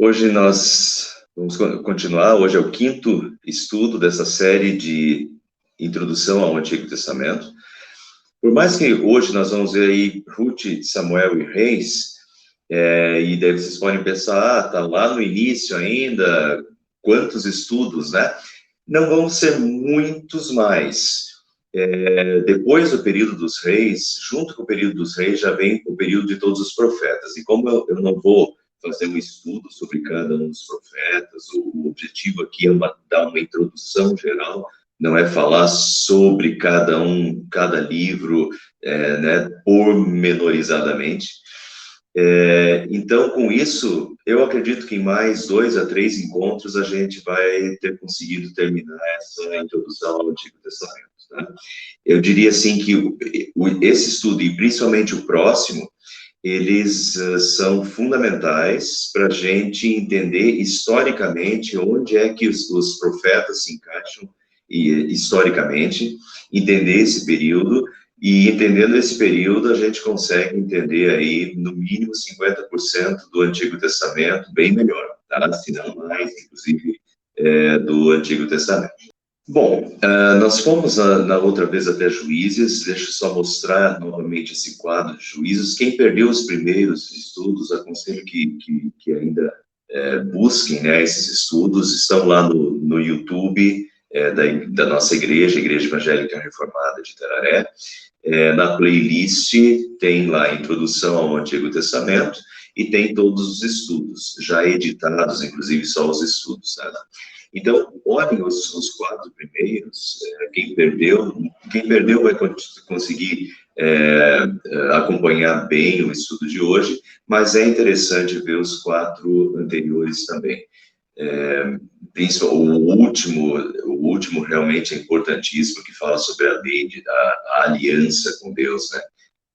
Hoje nós vamos continuar, hoje é o quinto estudo dessa série de introdução ao Antigo Testamento. Por mais que hoje nós vamos ver aí Ruth, Samuel e Reis, e daí vocês podem pensar, tá lá no início ainda, quantos estudos, né? Não vão ser muitos mais. Depois do período dos reis, junto com o período dos reis, já vem o período de todos os profetas. E como eu não vou fazer um estudo sobre cada um dos profetas, o objetivo aqui é dar uma introdução geral, não é falar sobre cada um, cada livro, né, pormenorizadamente. Então, com isso, eu acredito que em mais 2 a 3 encontros a gente vai ter conseguido terminar essa introdução ao Antigo Testamento. Né? Eu diria assim que esse estudo, e principalmente o próximo, eles são fundamentais para a gente entender historicamente onde é que os profetas se encaixam, e historicamente, entender esse período. E entendendo esse período, a gente consegue entender aí, no mínimo, 50% do Antigo Testamento, bem melhor, tá? Se não mais, inclusive, do Antigo Testamento. Bom, nós fomos na outra vez até Juízes, deixa eu só mostrar novamente esse quadro de Juízes. Quem perdeu os primeiros estudos, aconselho que ainda busquem, né, esses estudos, estão lá no YouTube da nossa igreja, Igreja Evangélica Reformada de Tararé. Na playlist tem lá a introdução ao Antigo Testamento e tem todos os estudos, já editados, inclusive só os estudos, né? Então, olhem os 4 primeiros, quem perdeu vai conseguir acompanhar bem o estudo de hoje, mas é interessante ver os 4 anteriores também. O último realmente é importantíssimo, que fala sobre a lei a aliança com Deus, né?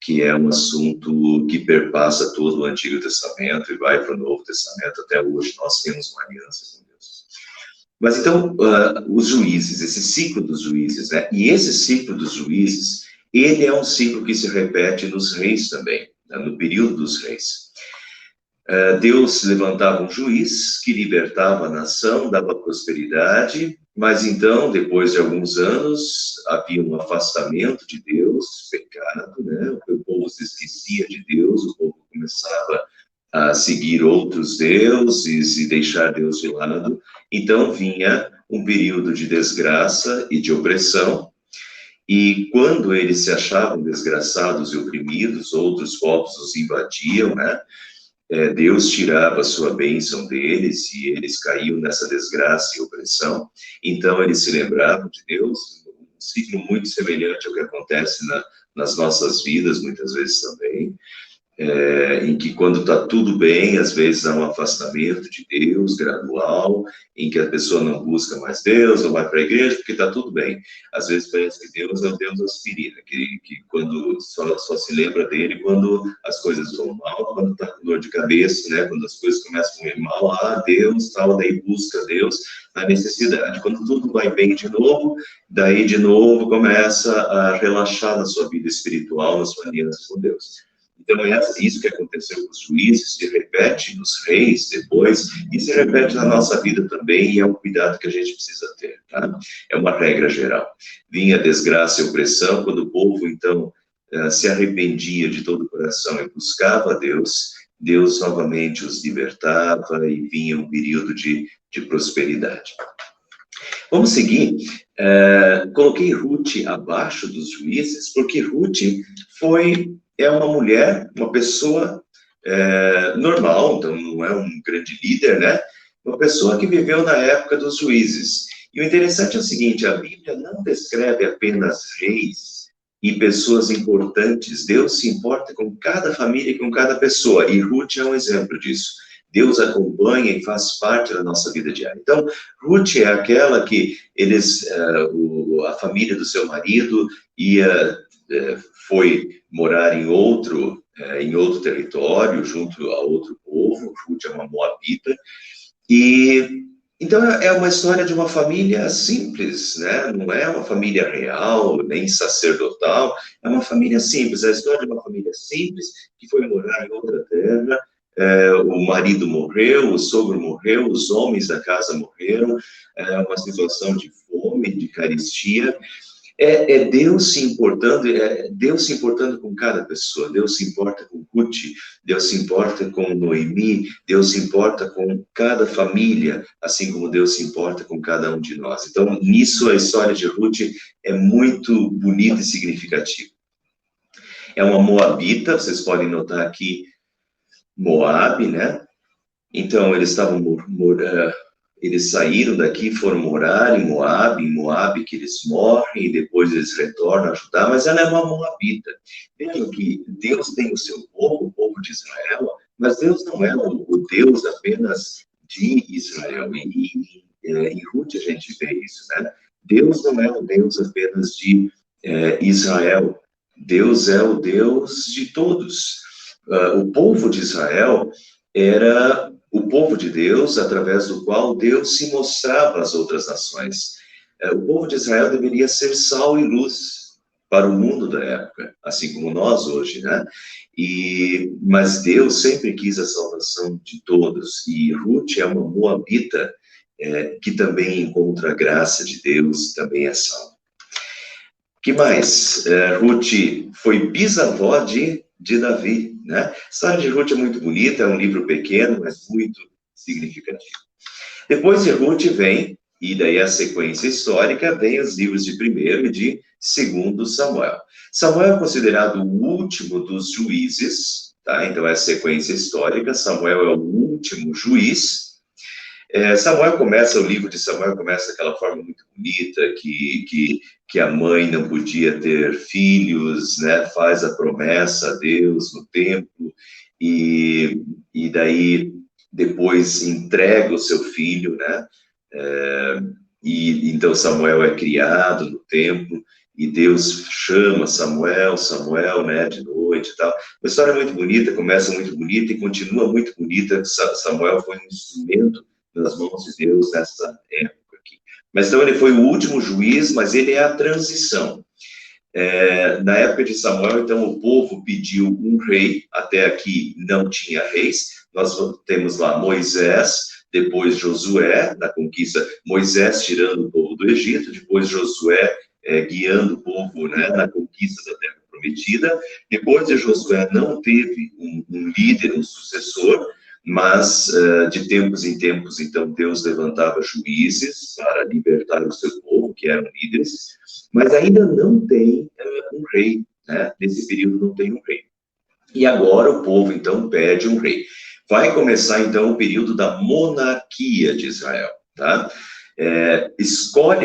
Que é um assunto que perpassa todo o Antigo Testamento e vai para o Novo Testamento. Até hoje nós temos uma aliança com Deus. Mas então, os juízes, esse ciclo dos juízes, né? E esse ciclo dos juízes, ele é um ciclo que se repete nos reis também, né? No período dos reis. Deus levantava um juiz que libertava a nação, dava prosperidade, mas então, depois de alguns anos, havia um afastamento de Deus, pecado, né? O povo se esquecia de Deus, o povo começava a seguir outros deuses e deixar Deus de lado. Então, vinha um período de desgraça e de opressão, e quando eles se achavam desgraçados e oprimidos, outros povos os invadiam, né? Deus tirava a sua bênção deles e eles caíam nessa desgraça e opressão. Então, eles se lembravam de Deus, um ciclo muito semelhante ao que acontece nas nossas vidas, muitas vezes também, em que quando está tudo bem, às vezes há um afastamento de Deus gradual, em que a pessoa não busca mais Deus, não vai para a igreja, porque está tudo bem. Às vezes parece que Deus é o Deus aspirina, que quando só se lembra dele quando as coisas vão mal, quando está com dor de cabeça, né? Quando as coisas começam a ir mal, Deus, tal, daí busca Deus na necessidade. Quando tudo vai bem de novo, daí de novo começa a relaxar na sua vida espiritual, na sua aliança com Deus. Então, é isso que aconteceu com os juízes, se repete nos reis depois, e se repete na nossa vida também, e é um cuidado que a gente precisa ter, tá? É uma regra geral. Vinha desgraça e opressão, quando o povo, então, se arrependia de todo o coração e buscava a Deus, Deus novamente os libertava e vinha um período de prosperidade. Vamos seguir. Coloquei Ruth abaixo dos juízes, porque Ruth é uma mulher, uma pessoa normal, então não é um grande líder, né? Uma pessoa que viveu na época dos juízes. E o interessante é o seguinte, a Bíblia não descreve apenas reis e pessoas importantes. Deus se importa com cada família e com cada pessoa, e Ruth é um exemplo disso. Deus acompanha e faz parte da nossa vida diária. Então, Ruth é aquela que a família do seu marido foi morar em outro território, junto a outro povo. Ruth é uma moabita. E então é uma história de uma família simples, né? Não é uma família real, nem sacerdotal, é uma família simples. É a história de uma família simples que foi morar em outra terra, o marido morreu, o sogro morreu, os homens da casa morreram, uma situação de fome, de carestia. Deus se importando com cada pessoa. Deus se importa com Ruth, Deus se importa com Noemi, Deus se importa com cada família, assim como Deus se importa com cada um de nós. Então, nisso a história de Ruth é muito bonita e significativa. É uma moabita, vocês podem notar aqui, Moabe, né? Então, eles saíram daqui, foram morar em Moabe que eles morrem, e depois eles retornam a Judá, mas ela é uma moabita. Vejam que Deus tem o seu povo, o povo de Israel, mas Deus não é o Deus apenas de Israel. E em Ruth a gente vê isso, né? Deus não é o Deus apenas de Israel. Deus é o Deus de todos. O povo de Israel era o povo de Deus, através do qual Deus se mostrava às outras nações. O povo de Israel deveria ser sal e luz para o mundo da época, assim como nós hoje, né? Mas Deus sempre quis a salvação de todos, e Ruth é uma moabita que também encontra a graça de Deus, também é salva. Que mais? Ruth foi bisavó de Davi, né? A história de Ruth é muito bonita, é um livro pequeno, mas muito significativo. Depois de Ruth vem, e daí a sequência histórica, vem os livros de 1º e de 2º Samuel. Samuel é considerado o último dos juízes, tá? Então é a sequência histórica, Samuel é o último juiz. O livro de Samuel começa daquela forma muito bonita, que a mãe não podia ter filhos, né? Faz a promessa a Deus no templo, e daí depois entrega o seu filho, né? Então Samuel é criado no templo, e Deus chama Samuel, né, de noite e tal. A história é muito bonita, começa muito bonita e continua muito bonita. Samuel foi um instrumento nas mãos de Deus nessa época aqui. Mas então ele foi o último juiz, mas ele é a transição. Na época de Samuel, então, o povo pediu um rei, até aqui não tinha reis. Nós temos lá Moisés, depois Josué, na conquista, Moisés tirando o povo do Egito, depois Josué guiando o povo, né, na conquista da Terra Prometida. Depois de Josué não teve um líder, um sucessor, mas de tempos em tempos, então, Deus levantava juízes para libertar o seu povo, que eram líderes, mas ainda não tem um rei, né? Nesse período não tem um rei. E agora o povo, então, pede um rei. Vai começar, então, o período da monarquia de Israel, tá?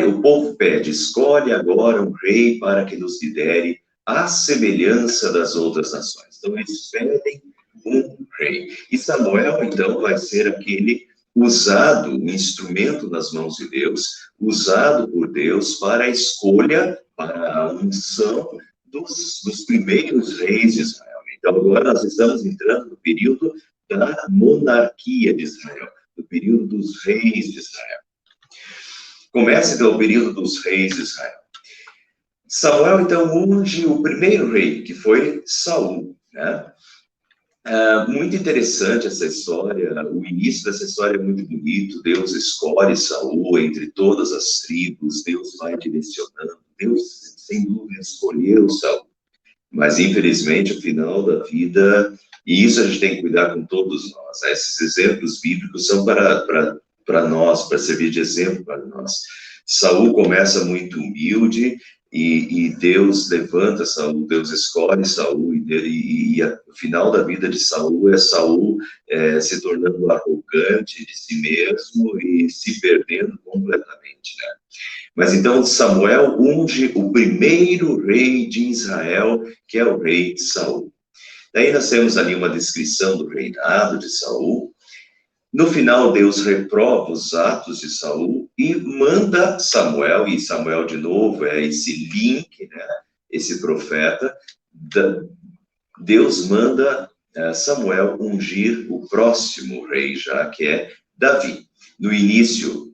O povo pede, escolhe agora um rei para que nos lidere à semelhança das outras nações. Então, eles pedem um rei. E Samuel, então, vai ser aquele usado, um instrumento nas mãos de Deus, usado por Deus para a escolha, para a unção dos primeiros reis de Israel. Então, agora nós estamos entrando no período da monarquia de Israel, no período dos reis de Israel. Começa, então, o período dos reis de Israel. Samuel, então, unge o primeiro rei, que foi Saul, né? Muito interessante essa história, o início dessa história é muito bonito. Deus escolhe Saul entre todas as tribos, Deus vai direcionando, Deus, sem dúvida, escolheu Saul, mas infelizmente o final da vida, e isso a gente tem que cuidar com todos nós, né? Esses exemplos bíblicos são para nós, para servir de exemplo para nós. Saul começa muito humilde, e Deus levanta Saul, Deus escolhe Saul, e o final da vida de Saul é Saul se tornando arrogante de si mesmo e se perdendo completamente, né? Mas então Samuel unge o primeiro rei de Israel, que é o rei Saul. Daí nós temos ali uma descrição do reinado de Saul. No final, Deus reprova os atos de Saul e manda Samuel, e Samuel, de novo, é esse link, né, esse profeta. Deus manda Samuel ungir o próximo rei, já que é Davi. No início,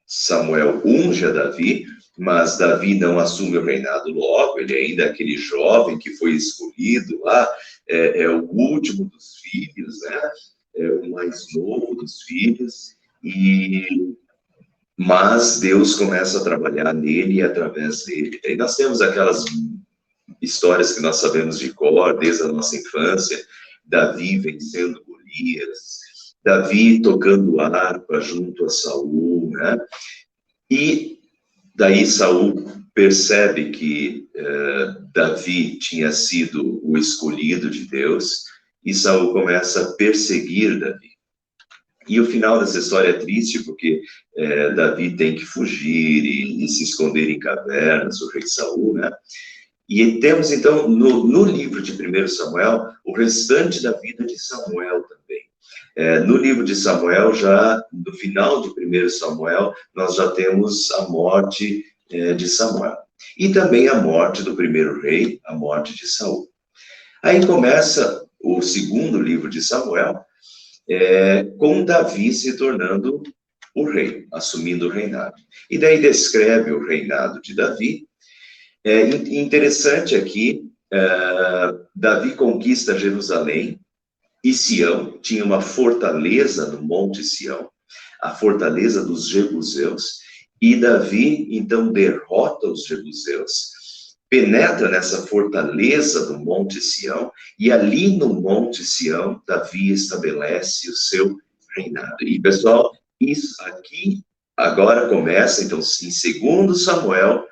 Samuel unge a Davi, mas Davi não assume o reinado logo, ele ainda é aquele jovem que foi escolhido lá, é o último dos filhos, né? o mais novo dos filhos, mas Deus começa a trabalhar nele e através dele. E nós temos aquelas histórias que nós sabemos de cor, desde a nossa infância, Davi vencendo Golias, Davi tocando harpa junto a Saul, né? E daí Saul percebe que Davi tinha sido o escolhido de Deus, e Saul começa a perseguir Davi. E o final dessa história é triste, porque Davi tem que fugir e se esconder em cavernas, o rei Saul, né? E temos, então, no livro de 1 Samuel, o restante da vida de Samuel também. No livro de Samuel, já no final de 1 Samuel, nós já temos a morte de Samuel. E também a morte do primeiro rei, a morte de Saul. Aí começa o segundo livro de Samuel, com Davi se tornando o rei, assumindo o reinado. E daí descreve o reinado de Davi. Interessante aqui, Davi conquista Jerusalém e Sião, tinha uma fortaleza no Monte Sião, a fortaleza dos jebuseus, e Davi, então, derrota os jebuseus, penetra nessa fortaleza do Monte Sião, e ali no Monte Sião, Davi estabelece o seu reinado. E, pessoal, isso aqui agora começa, então, em 2 Samuel,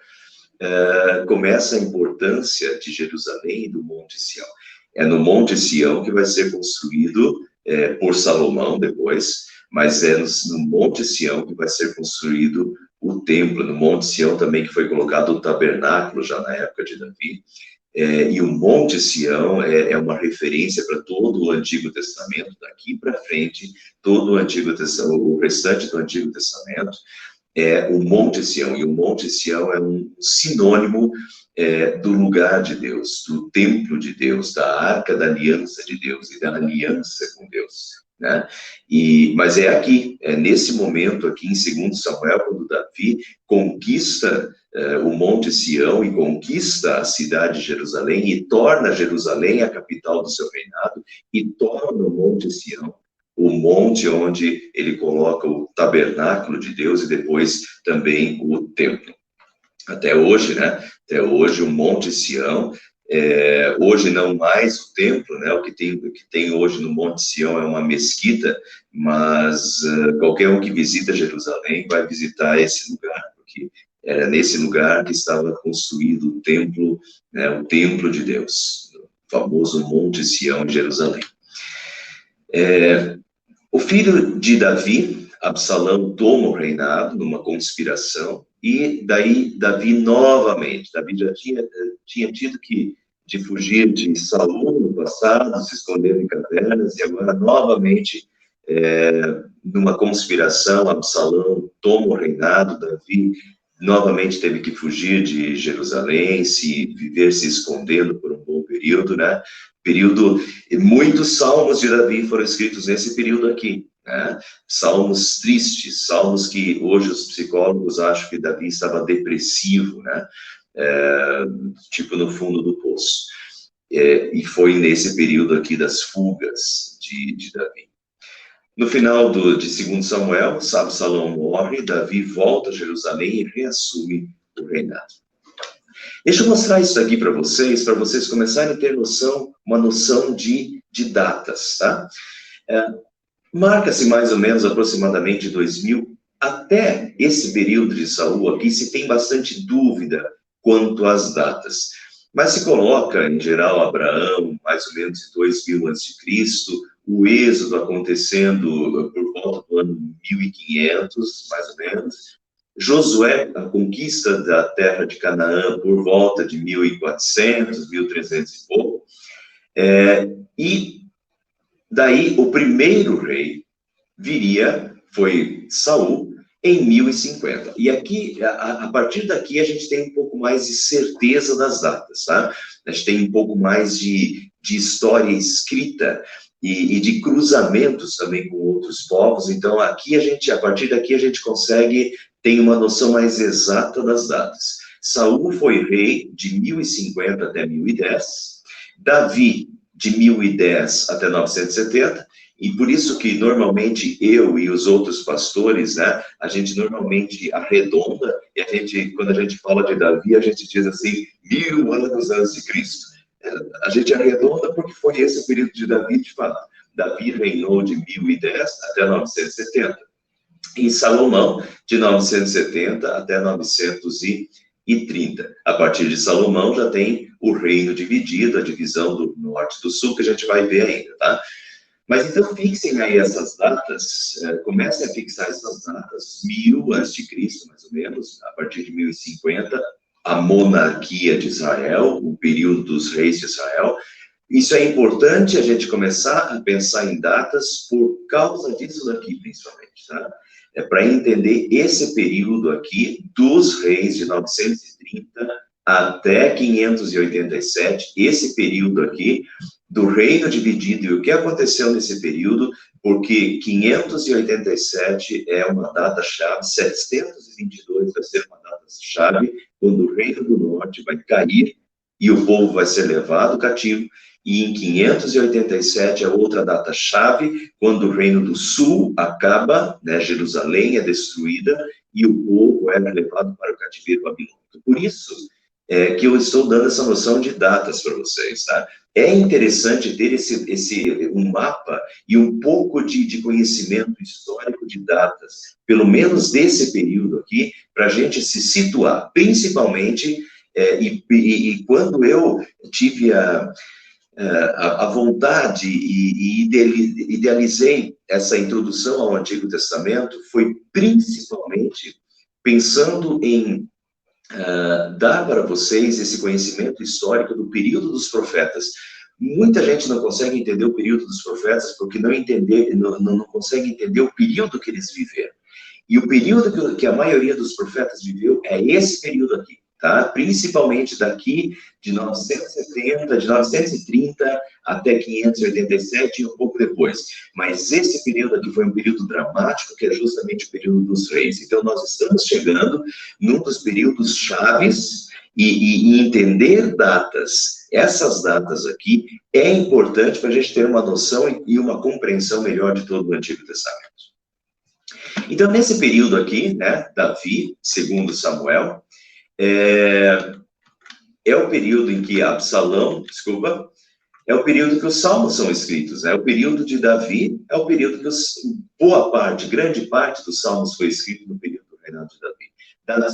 começa a importância de Jerusalém e do Monte Sião. É no Monte Sião que vai ser construído por Salomão depois, mas é no Monte Sião que vai ser construído o templo, no Monte Sião também que foi colocado o tabernáculo já na época de Davi, e o Monte Sião é uma referência para todo o Antigo Testamento, daqui para frente, todo o Antigo Testamento, o restante do Antigo Testamento, é o Monte Sião, e o Monte Sião é um sinônimo do lugar de Deus, do templo de Deus, da arca da aliança de Deus e da aliança com Deus, né? Mas é aqui, nesse momento aqui em 2 Samuel, quando Davi conquista o Monte Sião e conquista a cidade de Jerusalém e torna Jerusalém a capital do seu reinado e torna o Monte Sião o monte onde ele coloca o tabernáculo de Deus e depois também o templo. Até hoje, né? Até hoje o Monte Sião, hoje não mais o templo, né? O que tem hoje no Monte Sião é uma mesquita, mas qualquer um que visita Jerusalém vai visitar esse lugar, porque era nesse lugar que estava construído o templo, né? O templo de Deus, o famoso Monte Sião em Jerusalém. O filho de Davi, Absalão, toma o reinado numa conspiração, e daí Davi novamente, Davi já tinha tido de fugir de Saul no passado, se esconder em cavernas, e agora novamente, numa conspiração, Absalão toma o reinado, Davi novamente teve que fugir de Jerusalém, viver se escondendo por um bom período, né? Muitos salmos de Davi foram escritos nesse período aqui, né? Salmos tristes, salmos que hoje os psicólogos acham que Davi estava depressivo, né? Tipo no fundo do poço. E foi nesse período aqui das fugas de Davi. No final de 2 Samuel, Absalão morre, Davi volta a Jerusalém e reassume o reinado. Deixa eu mostrar isso aqui para vocês começarem a ter uma noção de datas, tá? Marca-se mais ou menos aproximadamente 2000, até esse período de Saul aqui se tem bastante dúvida quanto às datas. Mas se coloca, em geral, Abraão, mais ou menos em 2000 a.C., o êxodo acontecendo por volta do ano 1500, mais ou menos, Josué, a conquista da terra de Canaã por volta de 1400, 1300 e pouco, e daí o primeiro rei foi Saul, em 1050. E aqui, a partir daqui, a gente tem um pouco mais de certeza das datas, tá? A gente tem um pouco mais de história escrita e de cruzamentos também com outros povos. Então, a partir daqui, a gente consegue ter uma noção mais exata das datas. Saul foi rei de 1050 até 1010, Davi de 1010 até 970, E por isso que normalmente eu e os outros pastores, né, a gente normalmente arredonda, e a gente, quando a gente fala de Davi, a gente diz assim, 1000 anos antes de Cristo. A gente arredonda porque foi esse o período de Davi, de fato. Davi reinou de 1010 até 970. E Salomão, de 970 até 930. A partir de Salomão já tem o reino dividido, a divisão do norte e do sul, que a gente vai ver ainda, tá? Mas então fixem aí essas datas, comecem a fixar essas datas, 1000 a.C., mais ou menos, a partir de 1050, a monarquia de Israel, o período dos reis de Israel. Isso é importante a gente começar a pensar em datas por causa disso daqui, principalmente, tá? É para entender esse período aqui dos reis de 930 até 587, esse período aqui do reino dividido e o que aconteceu nesse período, porque 587 é uma data-chave, 722 vai ser uma data-chave, quando o reino do norte vai cair e o povo vai ser levado cativo, e em 587 é outra data-chave, quando o reino do sul acaba, né, Jerusalém é destruída, e o povo é levado para o cativeiro babilônico. Por isso que eu estou dando essa noção de datas para vocês, tá? É interessante ter um mapa e um pouco de conhecimento histórico de datas, pelo menos desse período aqui, para a gente se situar, principalmente, e quando eu tive a vontade e idealizei essa introdução ao Antigo Testamento, foi principalmente pensando em dar para vocês esse conhecimento histórico do período dos profetas. Muita gente não consegue entender o período dos profetas porque não consegue entender o período que eles viveram. E o período que a maioria dos profetas viveu é esse período aqui, tá? Principalmente daqui de 970, de 930 até 587 e um pouco depois. Mas esse período aqui foi um período dramático, que é justamente o período dos reis. Então, nós estamos chegando num dos períodos chaves e entender datas. Essas datas aqui é importante para a gente ter uma noção e uma compreensão melhor de todo o Antigo Testamento. Então, nesse período aqui, né, Davi, segundo Samuel, é o período em que Absalão, é o período que os salmos são escritos, né? O período de Davi é o período que grande parte dos salmos foi escrito no período do reinado de Davi.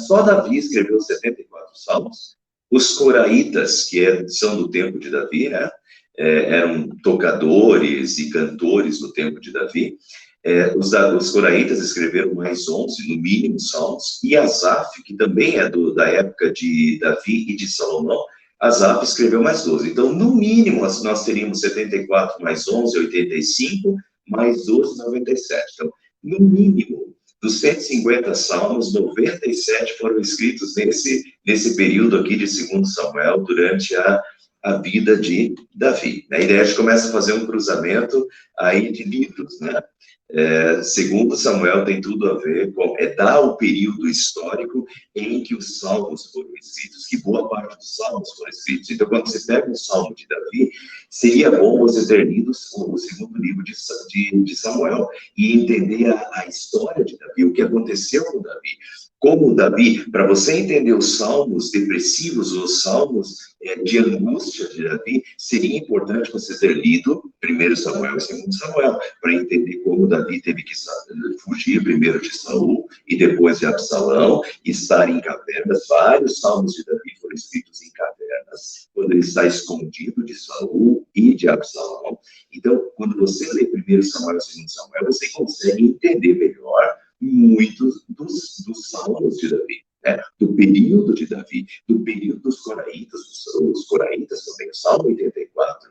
Só Davi escreveu 74 salmos. Os coraitas, que são do tempo de Davi, né? Eram tocadores e cantores no tempo de Davi. Os coraitas escreveram mais 11, no mínimo, salmos, e Asaf, que também é da época de Davi e de Salomão, Asaf escreveu mais 12. Então, no mínimo, nós teríamos 74 mais 11, 85, mais 12, 97. Então, no mínimo, dos 150 salmos, 97 foram escritos nesse período aqui de 2 Samuel, durante a vida de Davi. A ideia é que a gente começa a fazer um cruzamento aí de livros, né? Segundo Samuel tem tudo a ver com dar o período histórico em que os salmos foram escritos, que boa parte dos salmos foram escritos. Então, quando você pega o salmo de Davi, seria bom você ter lido o segundo livro de Samuel e entender a história de Davi, o que aconteceu com Davi. Como Davi, para você entender os salmos depressivos, os salmos de angústia de Davi, seria importante você ter lido 1 Samuel e 2 Samuel, para entender como Davi teve que fugir primeiro de Saul e depois de Absalão, estar em cavernas. Vários salmos de Davi foram escritos em cavernas, quando ele está escondido de Saul e de Absalão. Então, quando você lê 1 Samuel e 2 Samuel, você consegue entender melhor muitos dos salmos de Davi, né? Do período de Davi, do período dos coraitas, os coraitas também, o Salmo 84,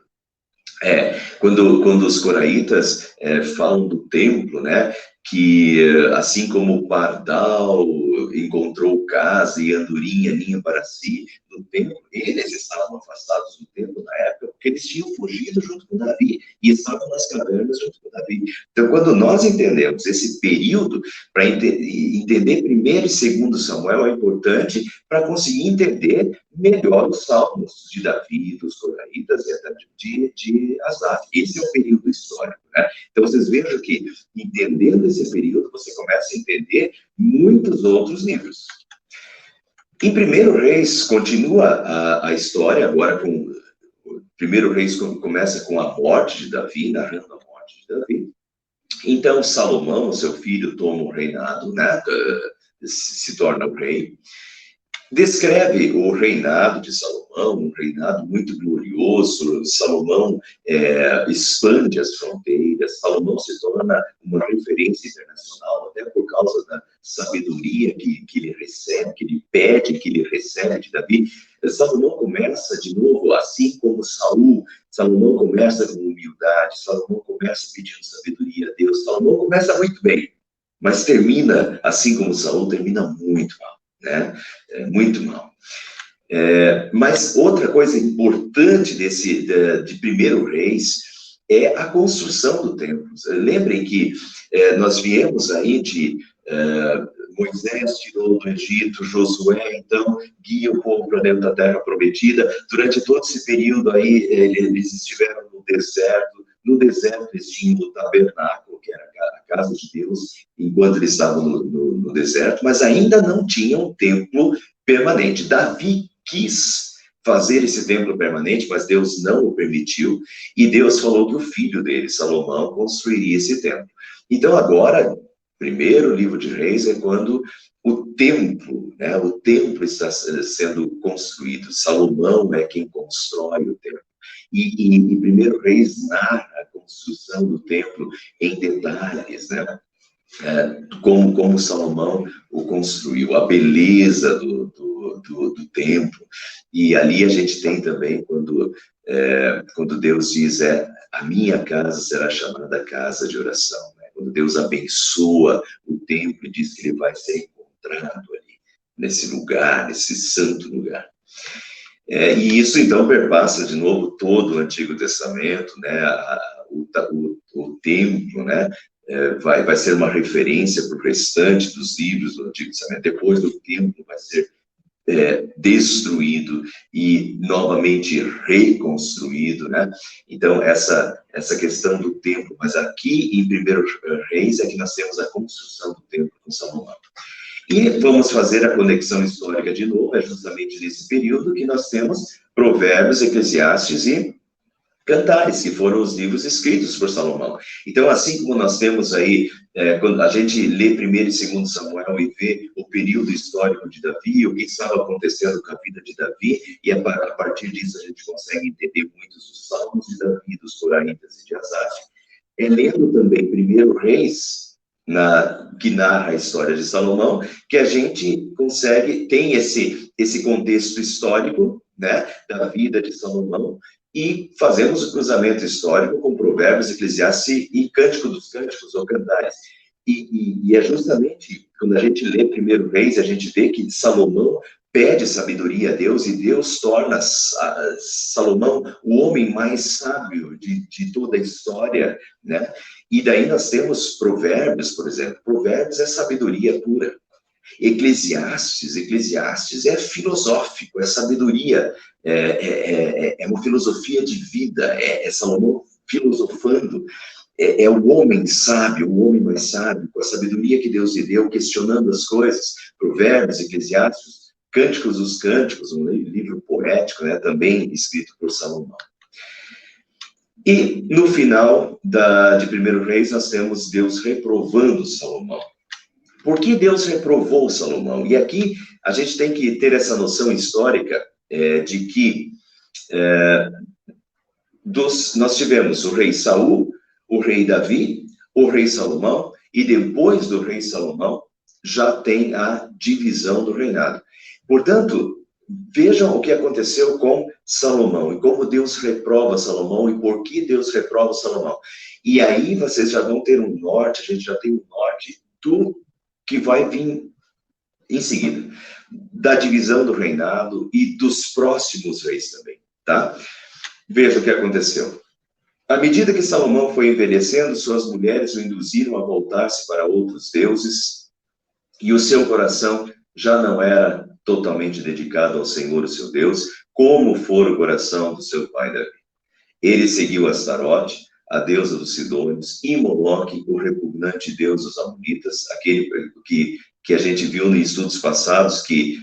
quando os coraitas falam do templo, né, que assim como o pardal encontrou casa e andorinha ninho para si, do templo, eles estavam afastados do templo na época, porque eles tinham fugido junto com Davi, e estavam nas cavernas junto com Davi. Então, quando nós entendemos esse período, para entender 1º e 2º Samuel é importante para conseguir entender melhor os salmos de Davi, dos Coraitas e até de Asaf. Esse é o período histórico, né? Então, vocês vejam que, entendendo esse período, você começa a entender muitos outros livros. Em 1 Reis, continua a história, agora com... 1 Reis começa com a morte de Davi, narrando a morte de Davi. Então, Salomão, seu filho, toma o reinado, né? Se torna o rei. Descreve o reinado de Salomão, um reinado muito glorioso. Salomão expande as fronteiras. Salomão se torna uma referência internacional, até por causa da sabedoria que ele recebe, que ele pede, que ele recebe de Davi. Salomão começa, de novo, assim como Saul. Salomão começa com humildade. Salomão começa pedindo sabedoria a Deus. Salomão começa muito bem, mas termina, assim como Saul, termina muito mal. Né? Muito mal. Mas outra coisa importante de 1 Reis é a construção do templo. Lembrem que nós viemos aí de Moisés tirou do Egito, Josué, então, guia o povo para dentro da terra prometida. Durante todo esse período aí, eles estiveram no deserto. No deserto eles tinham o tabernáculo, que era a casa de Deus, enquanto eles estavam no deserto, mas ainda não tinham um templo permanente. Davi quis fazer esse templo permanente, mas Deus não o permitiu, e Deus falou que o filho dele, Salomão, construiria esse templo. Então agora, 1º livro de Reis é quando o templo, né, o templo está sendo construído. Salomão é quem constrói o templo. E em 1 Reis narra a construção do templo em detalhes, né? Como Salomão o construiu, a beleza do templo. E ali a gente tem também, quando Deus diz, a minha casa será chamada casa de oração. Né? Quando Deus abençoa o templo e diz que ele vai ser encontrado ali, nesse lugar, nesse santo lugar. E isso, então, perpassa, de novo, todo o Antigo Testamento, né? O templo, né? Vai ser uma referência para o restante dos livros do Antigo Testamento. Depois do templo vai ser destruído e novamente reconstruído, né? Então, essa questão do templo, mas aqui em 1 Reis é que nós temos a construção do templo com Salomão. E vamos fazer a conexão histórica de novo, é justamente nesse período que nós temos Provérbios, Eclesiastes e Cantares, que foram os livros escritos por Salomão. Então, assim como nós temos aí, quando a gente lê 1º e 2º Samuel e vê o período histórico de Davi, o que estava acontecendo com a vida de Davi, e a partir disso a gente consegue entender muitos dos salmos de Davi, dos Coraitas e de Asaf. Lendo também 1 Reis, que narra a história de Salomão, que a gente tem esse contexto histórico, né, da vida de Salomão, e fazemos o cruzamento histórico com Provérbios, Eclesiastes e Cântico dos Cânticos, ou Cantares. E é justamente quando a gente lê 1 Reis, a gente vê que Salomão pede sabedoria a Deus, e Deus torna Salomão o homem mais sábio de toda a história, né? E daí nós temos Provérbios, por exemplo. Provérbios é sabedoria pura. Eclesiastes é filosófico, é sabedoria, é uma filosofia de vida, é Salomão filosofando, é o homem sábio, o homem mais sábio, com a sabedoria que Deus lhe deu, questionando as coisas. Provérbios, Eclesiastes, Cânticos dos Cânticos, um livro poético, né, também escrito por Salomão. E no final de 1 Reis nós temos Deus reprovando Salomão. Por que Deus reprovou Salomão? E aqui a gente tem que ter essa noção histórica de que nós tivemos o rei Saul, o rei Davi, o rei Salomão, e depois do rei Salomão já tem a divisão do reinado. Portanto, vejam o que aconteceu com Salomão, e como Deus reprova Salomão, e por que Deus reprova Salomão. E aí vocês já vão ter um norte, a gente já tem um norte do que vai vir em seguida, da divisão do reinado e dos próximos reis também, tá? Veja o que aconteceu. À medida que Salomão foi envelhecendo, suas mulheres o induziram a voltar-se para outros deuses, e o seu coração já não era totalmente dedicado ao Senhor, o seu Deus, como fora o coração do seu pai Davi. Ele seguiu Astarote, a deusa dos Sidônios, e Moloque, o repugnante deus dos Amonitas, aquele que a gente viu em estudos passados, que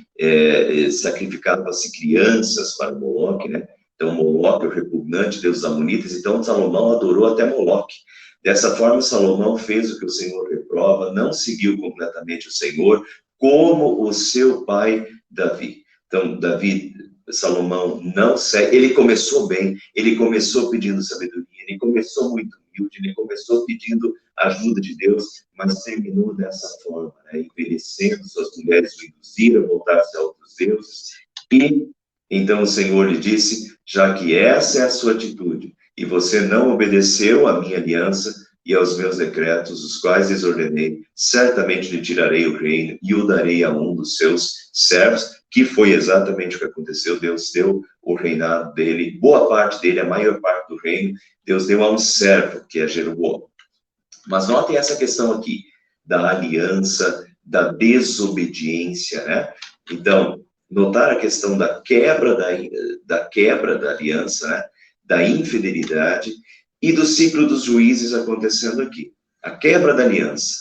sacrificava-se crianças para Moloque, né? Então, Moloque, o repugnante deus dos Amonitas. Então, Salomão adorou até Moloque. Dessa forma, Salomão fez o que o Senhor reprova, não seguiu completamente o Senhor, como o seu pai Davi. Então, Salomão não segue, ele começou bem, ele começou pedindo sabedoria, ele começou muito humilde, ele começou pedindo ajuda de Deus, mas terminou dessa forma, né? Envelhecendo, suas mulheres o induziram a voltar-se a outros deuses, e então o Senhor lhe disse, já que essa é a sua atitude, e você não obedeceu à minha aliança e aos meus decretos, os quais lhes ordenei, certamente lhe tirarei o reino e o darei a um dos seus servos, que foi exatamente o que aconteceu. Deus deu o reinado dele, boa parte dele, a maior parte do reino, Deus deu a um servo, que é Jeroboão. Mas notem essa questão aqui, da aliança, da desobediência, né? Então, notar a questão da quebra da aliança, né? Da infidelidade e do ciclo dos juízes acontecendo aqui. A quebra da aliança.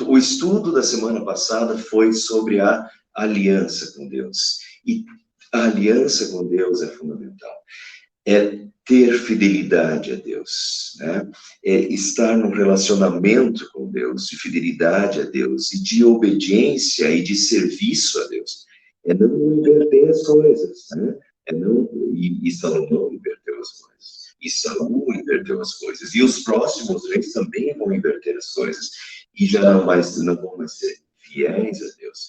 O estudo da semana passada foi sobre a aliança com Deus. E a aliança com Deus é fundamental. É ter fidelidade a Deus, né? É estar num relacionamento com Deus, de fidelidade a Deus, e de obediência e de serviço a Deus. É não inverter as coisas, né? E Salomão inverteu as coisas. E Saul inverteu as coisas. E os próximos reis também vão inverter as coisas. E já não vão mais ser fiéis a Deus.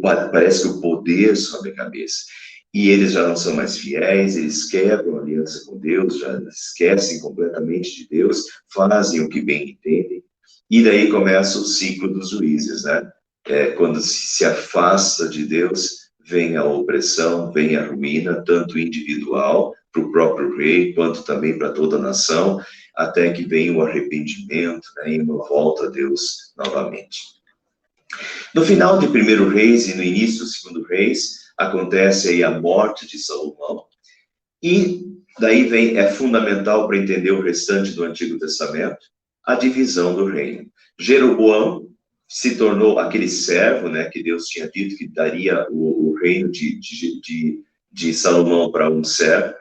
Parece que o poder sobe a cabeça. E eles já não são mais fiéis, eles quebram a aliança com Deus, já esquecem completamente de Deus, fazem o que bem entendem. E daí começa o ciclo dos juízes, né? Quando se afasta de Deus, vem a opressão, vem a ruína, tanto individual, para o próprio rei, quanto também para toda a nação, até que vem o arrependimento, né, e uma volta a Deus novamente. No final de 1º Reis e no início do 2º Reis, acontece aí a morte de Salomão, e daí é fundamental para entender o restante do Antigo Testamento, a divisão do reino. Jeroboão se tornou aquele servo, né, que Deus tinha dito que daria o reino de Salomão para um servo.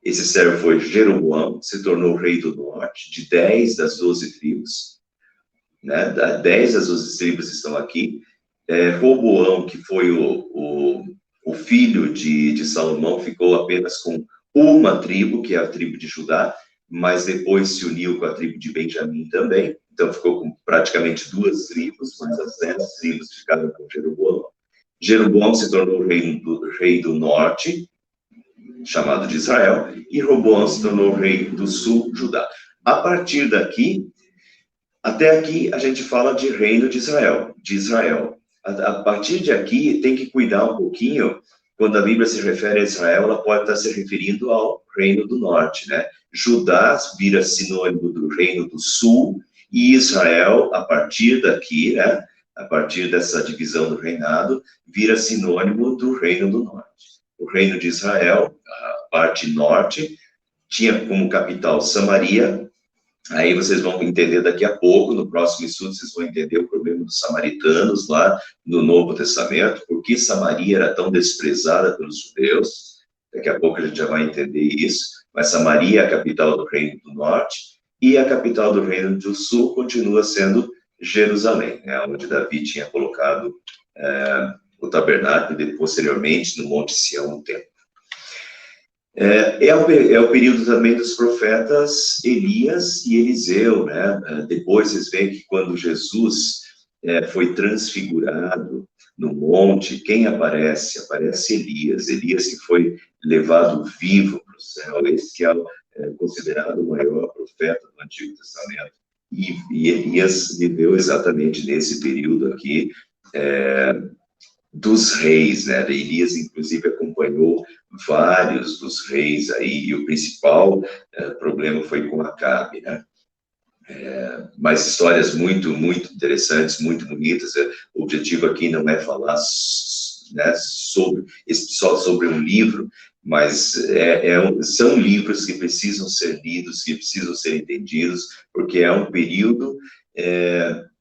Esse servo foi Jeroboão, se tornou rei do norte, de 10 das 12 tribos, né, 10 das 12 tribos estão aqui. Roboão, que foi o filho de Salomão, ficou apenas com uma tribo, que é a tribo de Judá, mas depois se uniu com a tribo de Benjamim também, então ficou com praticamente 2 tribos, mas as 10 tribos ficaram com Jeroboão. Jeroboão se tornou rei do norte, chamado de Israel, e Roboão se tornou rei do sul, Judá. A partir daqui, até aqui a gente fala de reino de Israel, A partir de aqui, tem que cuidar um pouquinho, quando a Bíblia se refere a Israel, ela pode estar se referindo ao reino do norte, né? Judá vira sinônimo do reino do sul, e Israel, a partir daqui, né? A partir dessa divisão do reinado, vira sinônimo do reino do norte. O reino de Israel, a parte norte, tinha como capital Samaria. Aí vocês vão entender daqui a pouco, no próximo estudo, vocês vão entender o problema dos samaritanos lá no Novo Testamento, por que Samaria era tão desprezada pelos judeus. Daqui a pouco a gente já vai entender isso. Mas Samaria é a capital do Reino do Norte, e a capital do Reino do Sul continua sendo Jerusalém, né, onde Davi tinha colocado o tabernáculo, e posteriormente no Monte Sião, o templo. É o período também dos profetas Elias e Eliseu, né? Depois vocês veem que quando Jesus foi transfigurado no monte, quem aparece? Aparece Elias. Elias que foi levado vivo para o céu, esse que é considerado o maior profeta do Antigo Testamento. E Elias viveu exatamente nesse período aqui, dos reis, né? Elias, inclusive, acompanhou vários dos reis aí, e o principal problema foi com Acabe, né? Mas histórias muito, muito interessantes, muito bonitas. O objetivo aqui não é falar, né, só sobre um livro, mas são livros que precisam ser lidos, que precisam ser entendidos, porque é um período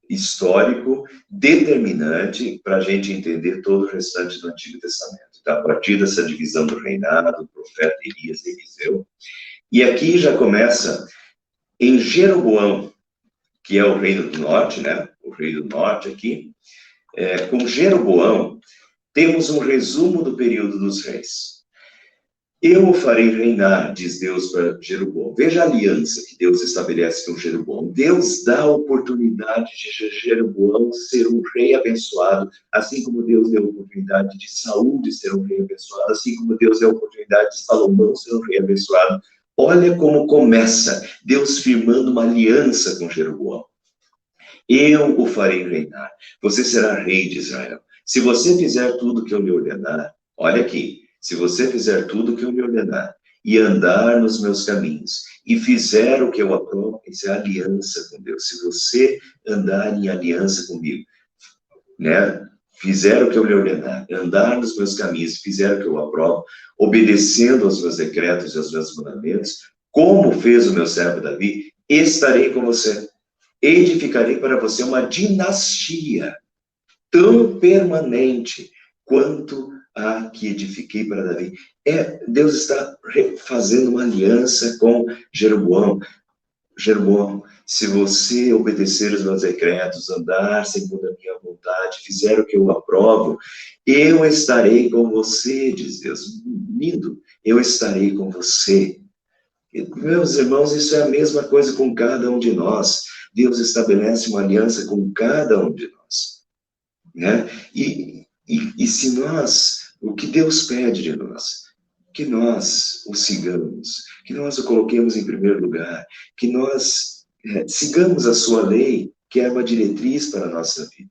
histórico determinante para a gente entender todo o restante do Antigo Testamento. Então, a partir dessa divisão do reinado, do profeta Elias e Eliseu, e aqui já começa em Jeroboão, que é o reino do norte, né? O reino do norte aqui. Com Jeroboão, temos um resumo do período dos reis. Eu o farei reinar, diz Deus para Jeroboão. Veja a aliança que Deus estabelece com Jeroboão. Deus dá a oportunidade de Jeroboão ser um rei abençoado, assim como Deus deu a oportunidade de Saul de ser um rei abençoado, assim como Deus deu a oportunidade de Salomão ser um rei abençoado. Olha como começa, Deus firmando uma aliança com Jeroboão. Eu o farei reinar. Você será rei de Israel. Se você fizer tudo que eu lhe ordenar, olha aqui, se você fizer tudo que eu lhe ordenar, e andar nos meus caminhos, e fizer o que eu aprovo, isso é aliança com Deus. Se você andar em aliança comigo, né? Fizer o que eu lhe ordenar, andar nos meus caminhos, fizer o que eu aprovo, obedecendo aos meus decretos e aos meus mandamentos, como fez o meu servo Davi, estarei com você. Edificarei para você uma dinastia tão permanente quanto a que edifiquei para Davi. Deus está fazendo uma aliança com Jeroboão. Jeroboão, se você obedecer os meus decretos, andar segundo a minha vontade, fizer o que eu aprovo, eu estarei com você, diz Deus. Lindo, eu estarei com você. E, meus irmãos, isso é a mesma coisa com cada um de nós. Deus estabelece uma aliança com cada um de nós, né? E se nós, o que Deus pede de nós, que nós o sigamos, que nós o coloquemos em primeiro lugar, que nós sigamos a sua lei, que é uma diretriz para a nossa vida,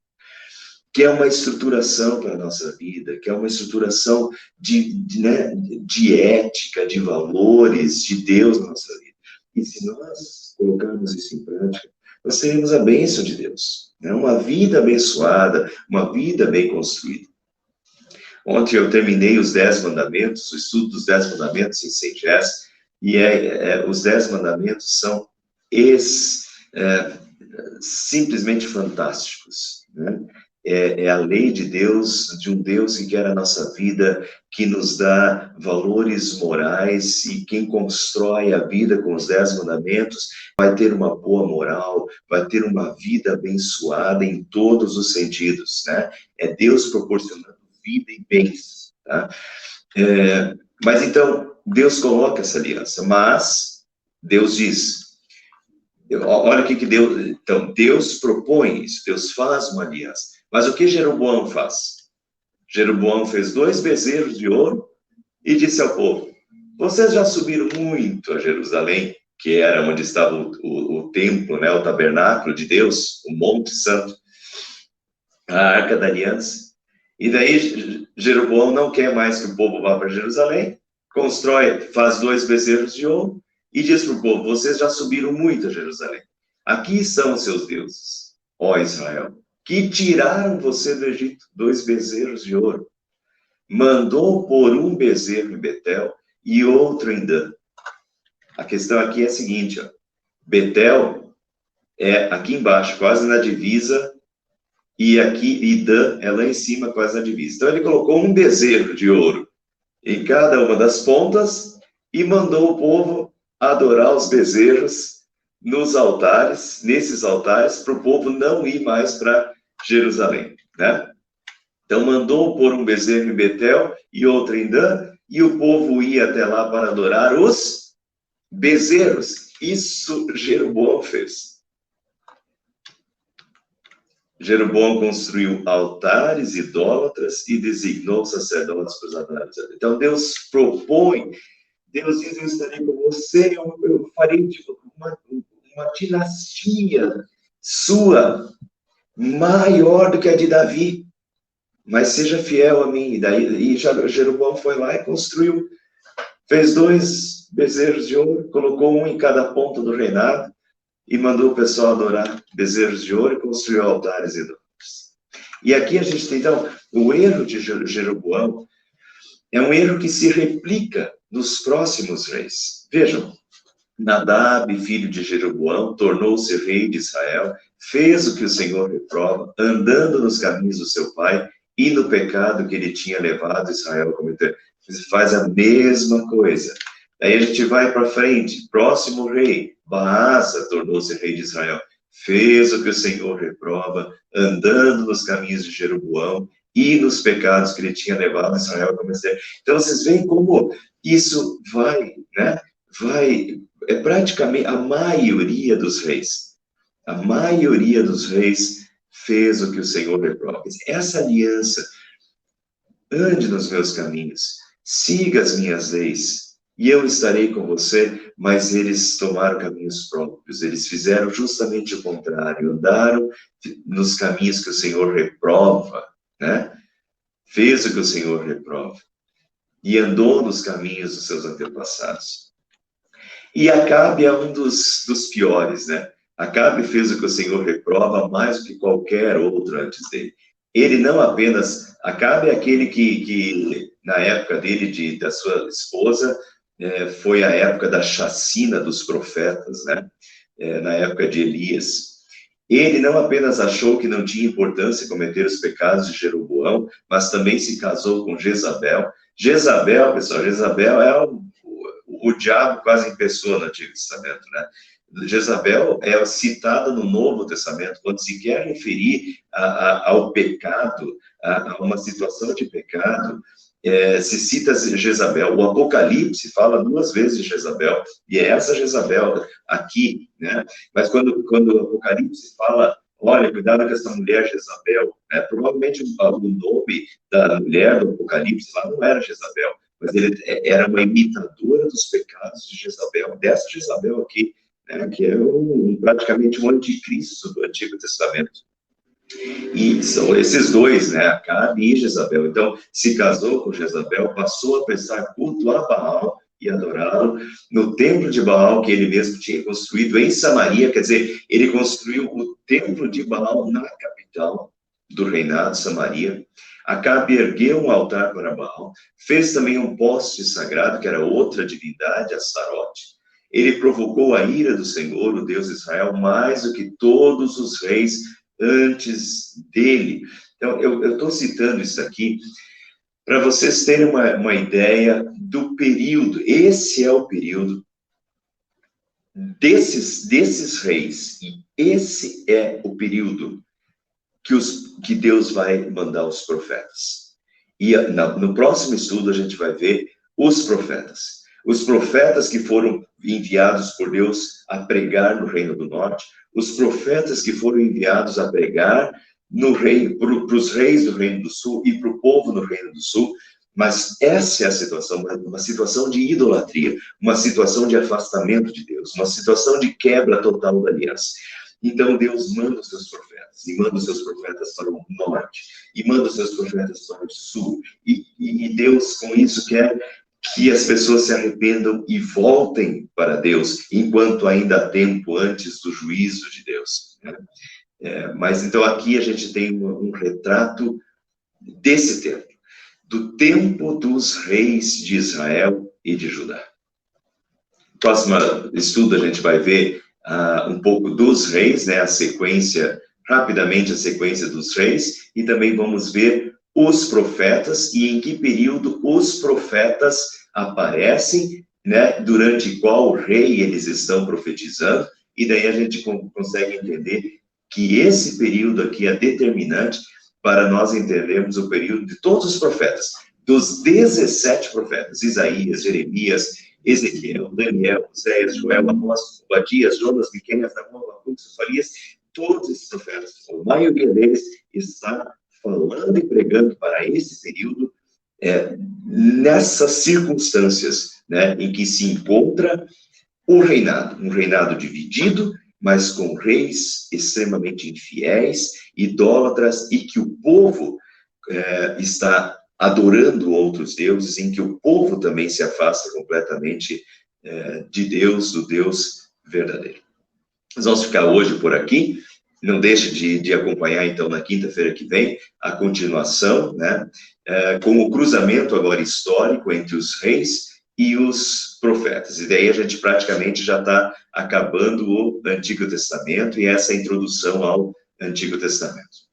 que é uma estruturação para a nossa vida, que é uma estruturação de ética, de valores, de Deus na nossa vida. E se nós colocarmos isso em prática, nós teremos a bênção de Deus, né? Uma vida abençoada, uma vida bem construída. Ontem eu terminei os 10 mandamentos, o estudo dos 10 mandamentos em Seigés, e os 10 mandamentos são simplesmente fantásticos, né? É a lei de Deus, de um Deus que quer a nossa vida, que nos dá valores morais, e quem constrói a vida com os 10 mandamentos vai ter uma boa moral, vai ter uma vida abençoada em todos os sentidos, né? É Deus proporcionando vida e bens, tá? Mas então, Deus coloca essa aliança, mas Deus diz, olha o que Deus, então, Deus propõe isso, Deus faz uma aliança. Mas o que Jeroboão faz? Jeroboão fez 2 bezerros de ouro e disse ao povo, vocês já subiram muito a Jerusalém, que era onde estava o templo, né, o tabernáculo de Deus, o Monte Santo, a Arca da Aliança. E daí Jeroboão não quer mais que o povo vá para Jerusalém, faz 2 bezerros de ouro e diz para o povo, vocês já subiram muito a Jerusalém. Aqui são os seus deuses, ó Israel, que tiraram você do Egito, 2 bezerros de ouro. Mandou pôr um bezerro em Betel e outro em Dan. A questão aqui é a seguinte, ó. Betel é aqui embaixo, quase na divisa, e Dan é lá em cima, quase na divisa. Então ele colocou um bezerro de ouro em cada uma das pontas e mandou o povo adorar os bezerros nesses altares, para o povo não ir mais para Jerusalém, né? Então mandou pôr um bezerro em Betel e outro em Dan, e o povo ia até lá para adorar os bezerros. Isso Jeroboão fez. Jeroboão construiu altares idólatras e designou sacerdotes para os altares. Então Deus propõe, Deus diz, eu estarei com você, eu farei uma dinastia sua, maior do que a de Davi. mas seja fiel a mim. E Jeroboão foi lá e construiu, fez 2 bezerros de ouro, colocou um em cada ponta do reinado e mandou o pessoal adorar bezerros de ouro e construiu altares idólatras. E aqui a gente tem, então, o erro de Jeroboão é um erro que se replica nos próximos reis. Vejam, Nadab, filho de Jeroboão, tornou-se rei de Israel, fez o que o Senhor reprova, andando nos caminhos do seu pai e no pecado que ele tinha levado Israel a cometer. Faz a mesma coisa. Aí a gente vai para frente, próximo rei, Baasa tornou-se rei de Israel, fez o que o Senhor reprova, andando nos caminhos de Jeroboão e nos pecados que ele tinha levado Israel a cometer. Então vocês veem como isso vai, né? É praticamente a maioria dos reis. A maioria dos reis fez o que o Senhor reprova. Essa aliança, ande nos meus caminhos, siga as minhas leis, e eu estarei com você, mas eles tomaram caminhos próprios, eles fizeram justamente o contrário, andaram nos caminhos que o Senhor reprova, né? Fez o que o Senhor reprova, e andou nos caminhos dos seus antepassados. E Acabe é um dos piores, né? Acabe fez o que o Senhor reprova mais do que qualquer outro antes dele. Ele não apenas... Acabe é aquele que na época dele, da sua esposa, foi a época da chacina dos profetas, né? Na época de Elias. Ele não apenas achou que não tinha importância cometer os pecados de Jeroboão, mas também se casou com Jezabel. Jezabel, pessoal, Jezabel é o diabo quase em pessoa no Antigo Testamento, né? Jezabel é citada no Novo Testamento, quando se quer referir ao pecado, a uma situação de pecado, se cita Jezabel. O Apocalipse fala 2 vezes de Jezabel, e é essa Jezabel aqui, né? Mas quando o Apocalipse fala, olha, cuidado com essa mulher Jezabel, né? Provavelmente o nome da mulher do Apocalipse lá não era Jezabel, mas ele era uma imitadora dos pecados de Jezabel, dessa Jezabel aqui, né? Que é praticamente um anticristo do Antigo Testamento. E são esses dois, né, Acabe e Jezabel. Então, se casou com Jezabel, passou a prestar culto a Baal e adorá-lo no templo de Baal que ele mesmo tinha construído em Samaria. Quer dizer, ele construiu o templo de Baal na capital do reinado, Samaria. Acabe ergueu um altar para Baal, fez também um poste sagrado, que era outra divindade, Astarote. Ele provocou a ira do Senhor, o Deus de Israel, mais do que todos os reis antes dele. Então, eu estou citando isso aqui para vocês terem uma ideia do período. Esse é o período desses reis, e esse é o período que Deus vai mandar os profetas. E no próximo estudo a gente vai ver os profetas. Os profetas que foram enviados por Deus a pregar no Reino do Norte, os profetas que foram enviados a pregar no reino, para os reis do Reino do Sul e para o povo no Reino do Sul. Mas essa é a situação, uma situação de idolatria, uma situação de afastamento de Deus, uma situação de quebra total da aliança. Então Deus manda os seus profetas, e manda os seus profetas para o norte, e manda os seus profetas para o sul, e Deus com isso quer que as pessoas se arrependam e voltem para Deus, enquanto ainda há tempo antes do juízo de Deus, né? Mas então aqui a gente tem um retrato desse tempo, do tempo dos reis de Israel e de Judá. Próximo estudo a gente vai ver um pouco dos reis, né, rapidamente a sequência dos reis, e também vamos ver os profetas e em que período os profetas aparecem, né, durante qual rei eles estão profetizando, e daí a gente consegue entender que esse período aqui é determinante para nós entendermos o período de todos os profetas, dos 17 profetas, Isaías, Jeremias, Ezequiel, Daniel, Oséias, Joel, Amós, Obadias, Jonas, Miqueias, Amós, Abacuque, Sofonias, todos esses profetas, a maioria deles está falando e pregando para esse período, nessas circunstâncias, né, em que se encontra o reinado, um reinado dividido, mas com reis extremamente infiéis, idólatras, e que o povo está adorando outros deuses, em que o povo também se afasta completamente de Deus, do Deus verdadeiro. Nós vamos ficar hoje por aqui. Não deixe de acompanhar, então, na quinta-feira que vem, a continuação, né? Com o cruzamento agora histórico entre os reis e os profetas. E daí a gente praticamente já está acabando o Antigo Testamento e essa introdução ao Antigo Testamento.